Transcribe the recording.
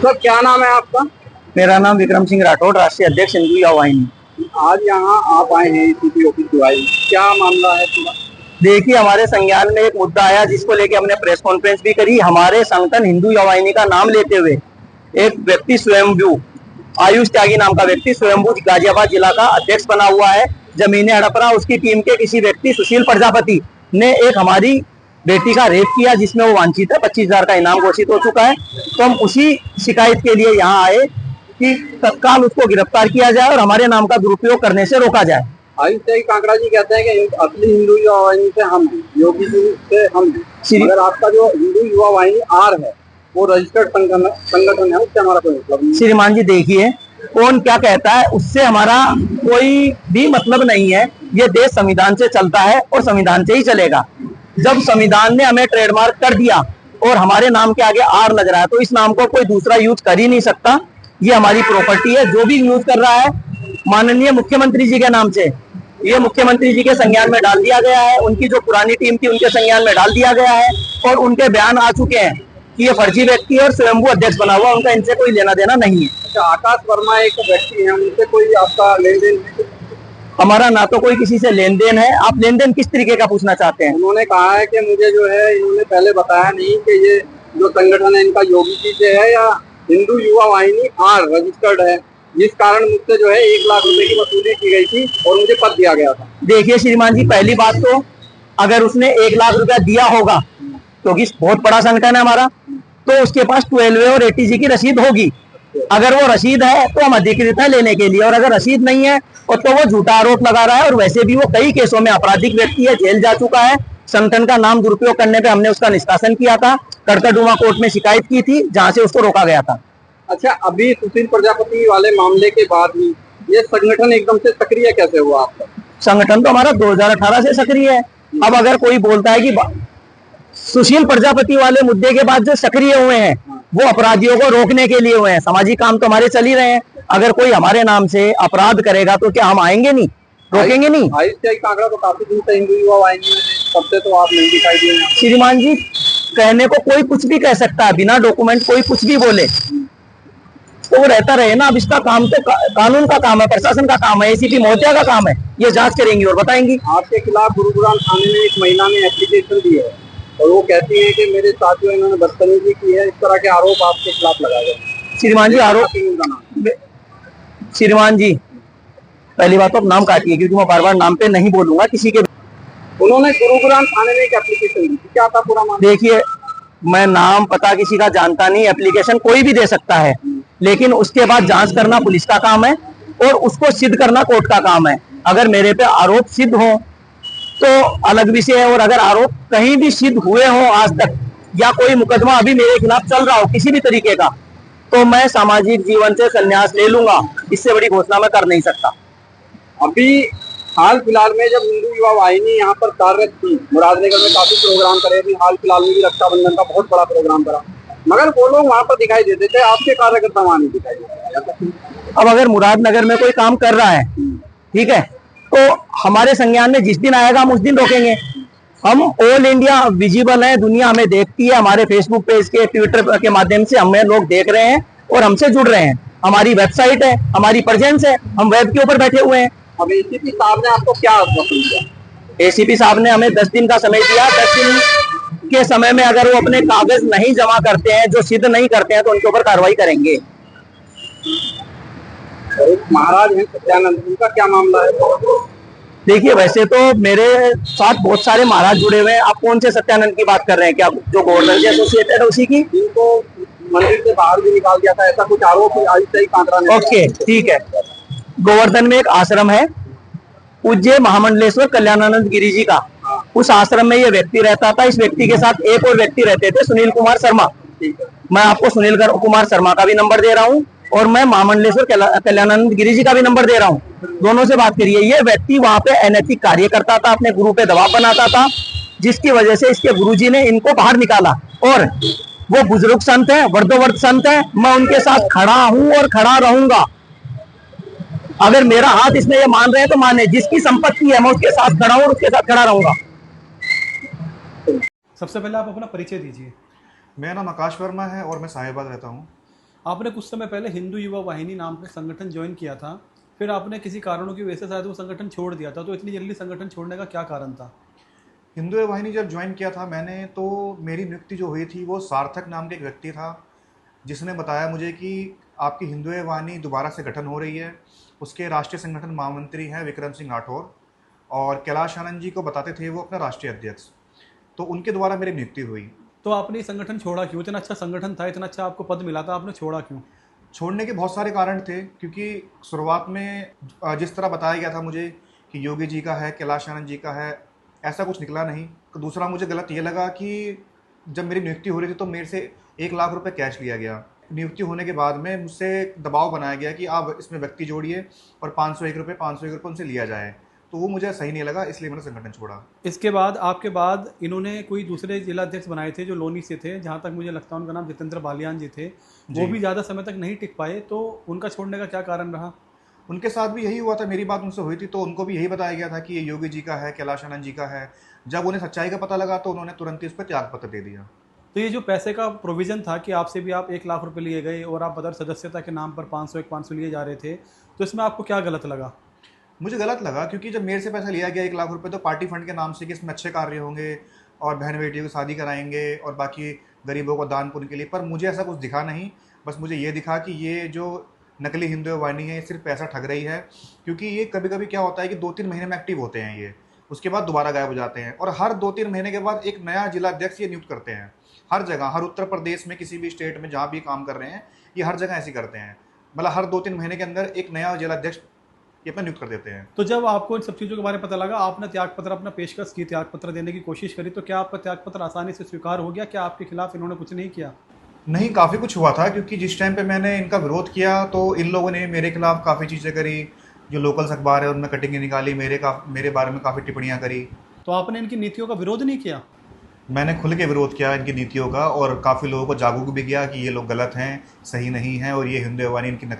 Sir क्या नाम है आपका? मेरा नाम विक्रम सिंह राठौड़, राष्ट्रीय अध्यक्ष हिंदू युवा वाहिनी। आज यहाँ आप आए हैं एसीपी ऑफिस जुआई, क्या मामला है पूरा? देखिए, हमारे संज्ञान में एक मुद्दा आया जिसको लेके हमने प्रेस कॉन्फ्रेंस भी करी। हमारे संगठन हिंदू युवा वाहिनी का नाम लेते हुए एक व्यक्ति स्वयंभू, आयुष त्यागी नाम का व्यक्ति स्वयंभू गाजियाबाद जिला का अध्यक्ष बना हुआ है। जमीनें हड़प रहा, उसकी टीम के किसी व्यक्ति सुशील प्रजापति ने एक हमारी बेटी का रेप किया जिसमें वो वांछित है। 25,000 का इनाम घोषित हो चुका है। तो हम उसी शिकायत के लिए यहाँ आए कि तत्काल उसको गिरफ्तार किया जाए और हमारे नाम का दुरुपयोग करने से रोका जाए। आयुष त्यागी कांकड़ा जी कहते हैं कि असली हिंदू युवा वाहिनी से हम हैं, योगी जी से हम हैं, मगर आपका जो हिंदू युवा वाहिनी आर है वो रजिस्टर्ड संगठन है, उससे हमारा कोई मतलब नहीं। श्रीमान जी देखिए, कौन क्या कहता है उससे हमारा कोई भी मतलब नहीं है। ये देश संविधान से चलता है और संविधान से ही चलेगा। जब संविधान ने हमें ट्रेडमार्क कर दिया और हमारे नाम के आगे आर लग रहा है तो इस नाम को कोई दूसरा यूज कर ही नहीं सकता। ये हमारी प्रॉपर्टी है। जो भी यूज कर रहा है माननीय मुख्यमंत्री जी के नाम से, ये मुख्यमंत्री जी के संज्ञान में डाल दिया गया है। उनकी जो पुरानी टीम थी उनके संज्ञान में डाल दिया गया है और उनके बयान आ चुके हैं कि ये फर्जी व्यक्ति और स्वयंभू अध्यक्ष बना हुआ, उनका इनसे कोई लेना देना नहीं है। अच्छा, आकाश वर्मा एक व्यक्ति है, उनसे कोई आपका लेन देन है? हमारा ना तो कोई किसी से लेन देन है। आप लेन देन किस तरीके का पूछना चाहते हैं? उन्होंने कहा है कि मुझे जो है इन्होंने पहले बताया नहीं कि ये जो संगठन है इनका योगी जी से है या हिंदू युवा वाहिनी आर रजिस्टर्ड है, जिस कारण मुझसे जो है 1 लाख रुपए की वसूली की गई थी और मुझे पद दिया गया था। देखिए श्रीमान जी, पहली बात तो अगर उसने 1 लाख रुपया दिया होगा क्योंकि बहुत बड़ा संगठन है हमारा, तो उसके पास 12 और ATG की रसीद होगी। अगर वो रसीद है तो हम अधिकृत है लेने के लिए, और अगर रसीद नहीं है और तो वो झूठा आरोप लगा रहा है। और वैसे भी वो कई केसों में आपराधिक व्यक्ति है, जेल जा चुका है। संगठन का नाम दुरुपयोग करने पे हमने उसका निष्कासन किया था, कड़कड़डूमा कोर्ट में शिकायत की थी जहां से उसको रोका गया था। अच्छा, अभी सुशील प्रजापति वाले मामले के बाद ही ये संगठन एकदम से सक्रिय कैसे हुआ आपका? संगठन तो हमारा 2018 से सक्रिय है। अब अगर कोई बोलता है कि सुशील प्रजापति वाले मुद्दे के बाद जो सक्रिय हुए हैं वो अपराधियों को रोकने के लिए हुए हैं, सामाजिक काम तो हमारे चल ही रहे हैं। अगर कोई हमारे नाम से अपराध करेगा तो क्या हम आएंगे नहीं, रोकेंगे नहीं? आयुष त्यागी कांकड़ा तो काफी दिन से हिंदू युवा वाहिनी में है, तब से तो आप नहीं दिखाई दिए। श्रीमान जी, कहने को कोई कुछ भी कह सकता है, बिना डॉक्यूमेंट कोई कुछ भी बोले तो वो रहता रहे ना। अब इसका काम तो कानून का काम है, प्रशासन का काम है, ACP महोदया का काम है। ये जांच करेंगी और बताएंगी। आपके खिलाफ गुरुग्राम थाने में एक महिला ने एप्लीकेशन दी है और वो कहती है कि मेरे साथियों इन्होंने बदतमीजी की है, इस तरह के आरोप आपके खिलाफ लगाए गए। श्रीमान जी, आरोप श्रीमान जी, पहली बात तो आप नाम काटिए क्योंकि मैं बार बार नाम पे नहीं बोलूंगा किसी के। उन्होंने गुरुग्राम थाने में एक एप्लीकेशन दी, क्या था पूरा मामला? देखिए, मैं नाम पता किसी का जानता नहीं। एप्लीकेशन कोई भी दे सकता है, लेकिन उसके बाद जांच करना पुलिस का काम है और उसको सिद्ध करना कोर्ट का काम है। अगर मेरे पे आरोप सिद्ध हो तो अलग विषय है, और अगर आरोप कहीं भी सिद्ध हुए हो आज तक या कोई मुकदमा अभी मेरे खिलाफ चल रहा हो किसी भी तरीके का, तो मैं सामाजिक जीवन से संन्यास ले लूंगा। इससे बड़ी घोषणा मैं कर नहीं सकता। अभी हाल फिलहाल में जब हिंदू युवा वाहिनी यहाँ पर कार्यरत थी, मुरादनगर में काफी प्रोग्राम करे, अभी हाल फिलहाल में भी रक्षाबंधन का बहुत बड़ा प्रोग्राम करा, मगर वो लोग वहाँ पर दिखाई देते थे, आपके कार्यकर्ता वहाँ नहीं दिखाई देते। अब अगर मुरादनगर में कोई काम कर रहा है, ठीक है, तो हमारे संज्ञान में जिस दिन आएगा हम उस दिन रोकेंगे। हम ऑल इंडिया विजिबल है, दुनिया हमें देखती है। हमारे फेसबुक पेज के, ट्विटर के माध्यम से हमें लोग देख रहे हैं और हमसे जुड़ रहे हैं। हमारी वेबसाइट है, हमारी प्रेजेंस है, हम वेब के ऊपर बैठे हुए हैं। अब ACP साहब ने आपको क्या आश्वासन दिया? ACP साहब ने हमें 10 दिन का समय दिया। 10 दिन के समय में अगर वो अपने कागज नहीं जमा करते हैं, जो सिद्ध नहीं करते हैं, तो उनके ऊपर कार्रवाई करेंगे। महाराज हैं सत्यानंद, उनका क्या मामला है? देखिए, वैसे तो मेरे साथ बहुत सारे महाराज जुड़े हुए हैं। आप कौन से सत्यानंद की बात कर रहे हैं? क्या जो गवर्नर से एसोसिएटेड उसी की? इनको मंदिर से बाहर भी निकाल दिया था, ऐसा कुछ आरोप आयुष त्यागी कांकड़ा ने। ओके, ठीक है। गोवर्धन में एक आश्रम है पूज्य महामंडलेश्वर कल्याणानंद गिरी जी का। उस आश्रम में ये व्यक्ति रहता था। इस व्यक्ति के साथ एक और व्यक्ति रहते थे, सुनील कुमार शर्मा। मैं आपको सुनील कुमार शर्मा का भी नंबर दे रहा हूँ और मैं महामंडलेश्वर कल्याणानंद गिरी जी का भी नंबर दे रहा हूँ। दोनों से बात करिए। ये व्यक्ति वहां पे अनैतिक कार्य करता था, अपने गुरु पे दबाव बनाता था, जिसकी वजह से इसके गुरुजी ने इनको बाहर निकाला। और वो बुजुर्ग संत है, वर्दोवर्द संत है। मैं उनके साथ खड़ा हूँ और खड़ा रहूंगा। अगर मेरा हाथ इसमें ये मान रहे हैं तो माने, जिसकी संपत्ति है मैं उसके साथ खड़ा हूँ और उसके साथ खड़ा रहूंगा। सबसे पहले आप अपना परिचय दीजिए। मेरा नाम आकाश वर्मा है और मैं साहिबाद रहता हूँ। आपने कुछ समय पहले हिंदू युवा वाहिनी नाम का संगठन ज्वाइन किया था, फिर आपने किसी कारणों की वजह से शायद वो संगठन छोड़ दिया था, तो इतनी जल्दी संगठन छोड़ने का क्या कारण था? हिंदू वाहिनी जब ज्वाइन किया था मैंने, तो मेरी नियुक्ति जो हुई थी वो सार्थक नाम के एक व्यक्ति था, जिसने बताया मुझे कि आपकी हिंदू वाहिनी दोबारा से गठन हो रही है। उसके राष्ट्रीय संगठन महामंत्री हैं विक्रम सिंह राठौर, और कैलाश आनंद जी को बताते थे वो अपना राष्ट्रीय अध्यक्ष। तो उनके द्वारा मेरी नियुक्ति हुई। तो आपने ये संगठन छोड़ा क्यों? इतना अच्छा संगठन था, इतना अच्छा आपको पद मिला था, आपने छोड़ा क्यों? छोड़ने के बहुत सारे कारण थे, क्योंकि शुरुआत में जिस तरह बताया गया था मुझे कि योगी जी का है, कैलाश आनंद जी का है, ऐसा कुछ निकला नहीं। तो दूसरा मुझे गलत ये लगा कि जब मेरी नियुक्ति हो रही थी तो मेरे से 1 लाख रुपए कैश लिया गया। नियुक्ति होने के बाद में मुझसे दबाव बनाया गया कि आप इसमें व्यक्ति जोड़िए और 501 रुपये उनसे लिया जाए। तो वो मुझे सही नहीं लगा, इसलिए मैंने संगठन छोड़ा। इसके बाद आपके बाद इन्होंने कोई दूसरे जिला अध्यक्ष बनाए थे जो लोनी से थे, जहाँ तक मुझे लगता है उनका नाम जितेंद्र बालियान जी थे। वो भी ज़्यादा समय तक नहीं टिक पाए, तो उनका छोड़ने का क्या कारण रहा? उनके साथ भी यही हुआ था, मेरी बात उनसे हुई थी तो उनको भी यही बताया गया था कि ये योगी जी का है, कैलाश आनंद जी का है। जब उन्हें सच्चाई का पता लगा तो उन्होंने तुरंत ही उस पर त्यागपत्र दे दिया। तो ये जो पैसे का प्रोविज़न था कि आपसे भी आप 1 लाख रुपए लिए गए और आप बदर सदस्यता के नाम पर 500 लिए जा रहे थे, तो इसमें आपको क्या गलत लगा? मुझे गलत लगा, क्योंकि जब मेरे से पैसा लिया गया 1 लाख रुपए, तो पार्टी फंड के नाम से कि इसमें अच्छे कार्य होंगे और बहन बेटियों की शादी कराएंगे और बाकी गरीबों को दान पुण्य के लिए, पर मुझे ऐसा कुछ दिखा नहीं। बस मुझे ये दिखा कि ये जो नकली हिंदू वाहिनी है ये सिर्फ पैसा ठग रही है, क्योंकि ये कभी कभी क्या होता है कि 2-3 महीने में एक्टिव होते हैं ये, उसके बाद दोबारा गायब हो जाते हैं, और हर 2-3 महीने के बाद एक नया जिला अध्यक्ष ये नियुक्त करते हैं। हर जगह, हर उत्तर प्रदेश में किसी भी स्टेट में जहाँ भी काम कर रहे हैं, ये हर जगह ऐसे करते हैं। मतलब हर 2-3 महीने के अंदर एक नया जिला अध्यक्ष ये अपना नियुक्त कर देते हैं। तो जब आपको इन सब चीज़ों के बारे में पता लगा, आपने त्यागपत्र अपना पेशकश की, त्यागपत्र देने की कोशिश करी, तो क्या आपका त्यागपत्र आसानी से स्वीकार हो गया? क्या आपके खिलाफ इन्होंने कुछ नहीं किया? नहीं, काफ़ी कुछ हुआ था, क्योंकि जिस टाइम पे मैंने इनका विरोध किया तो इन लोगों ने मेरे खिलाफ काफ़ी चीज़ें करी। जो लोकल्स अखबार है उनमें कटिंगें निकाली, मेरे बारे में काफ़ी टिप्पणियाँ करी। तो आपने इनकी नीतियों का विरोध नहीं किया? मैंने खुल के विरोध किया इनकी नीतियों का, और काफ़ी लोगों को जागरूक भी किया कि ये लोग गलत हैं, सही नहीं हैं, और ये हिंदू वाहिनी इनकी नकल